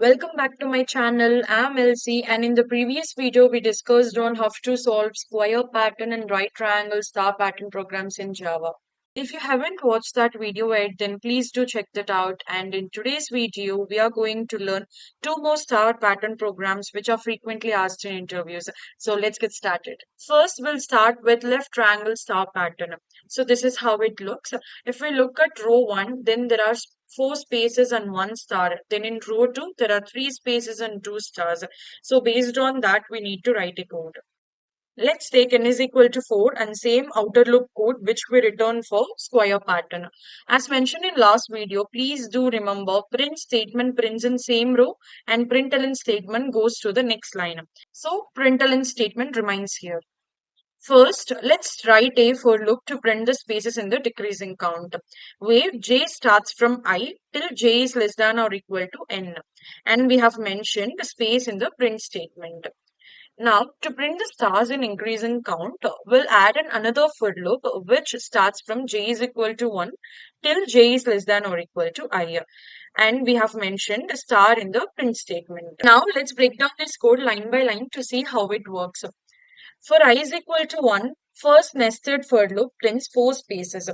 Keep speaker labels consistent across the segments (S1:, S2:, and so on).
S1: Welcome back to my channel. I'm Elsie, and in the previous video we discussed on how to solve square pattern and right triangle star pattern programs in Java. If you haven't watched that video yet, then please do check that out. And in today's video, we are going to learn two more star pattern programs which are frequently asked in interviews. So let's get started. First, we'll start with left triangle star pattern. So this is how it looks. If we look at row 1, then there are four spaces and one star. Then in row 2, there are three spaces and two stars. So based on that, we need to write a code. Let's take n is equal to 4 and same outer loop code which we return for square pattern. As mentioned in last video, please do remember print statement prints in same row and println statement goes to the next line. So println statement remains here. First, let's write a for loop to print the spaces in the decreasing count, where j starts from I till j is less than or equal to n. And we have mentioned the space in the print statement. Now, to print the stars in increasing count, we'll add another for loop which starts from j is equal to 1 till j is less than or equal to I. And we have mentioned a star in the print statement. Now, let's break down this code line by line to see how it works. For I is equal to 1, first nested for loop prints 4 spaces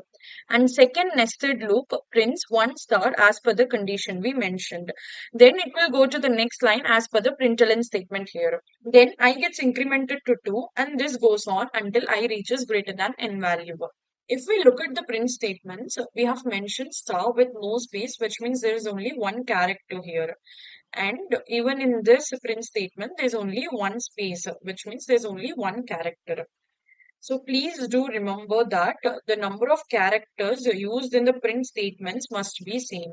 S1: and second nested loop prints 1 star as per the condition we mentioned. Then it will go to the next line as per the println statement here. Then I gets incremented to 2 and this goes on until I reaches greater than n value. If we look at the print statements, we have mentioned star with no space, which means there is only one character here. And even in this print statement, there's only one space, which means there's only one character. So please do remember that the number of characters used in the print statements must be same.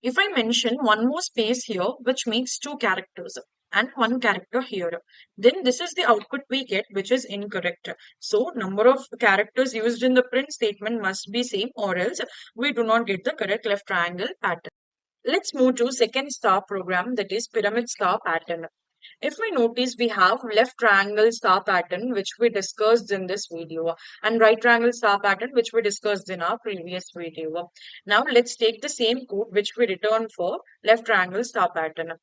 S1: If I mention one more space here, which makes two characters and one character here, then this is the output we get, which is incorrect. So number of characters used in the print statement must be same or else we do not get the correct left triangle pattern. Let's move to second star program, that is pyramid star pattern. If we notice, we have left triangle star pattern which we discussed in this video and right triangle star pattern which we discussed in our previous video. Now let's take the same code which we return for left triangle star pattern.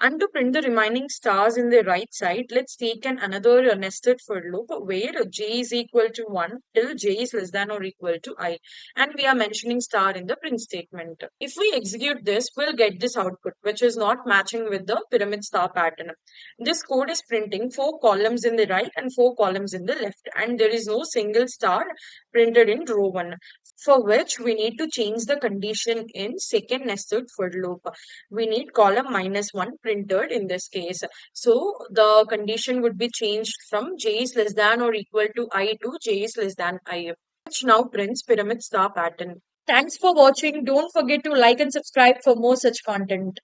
S1: And to print the remaining stars in the right side, let's take another nested for loop where j is equal to 1 till j is less than or equal to I. And we are mentioning star in the print statement. If we execute this, we'll get this output, which is not matching with the pyramid star pattern. This code is printing 4 columns in the right and 4 columns in the left. And there is no single star printed in row 1, for which we need to change the condition in second nested for loop. We need column -1 printed in this case. So the condition would be changed from j is less than or equal to I to j is less than I, which now prints pyramid star pattern. Thanks for watching. Don't forget to like and subscribe for more such content.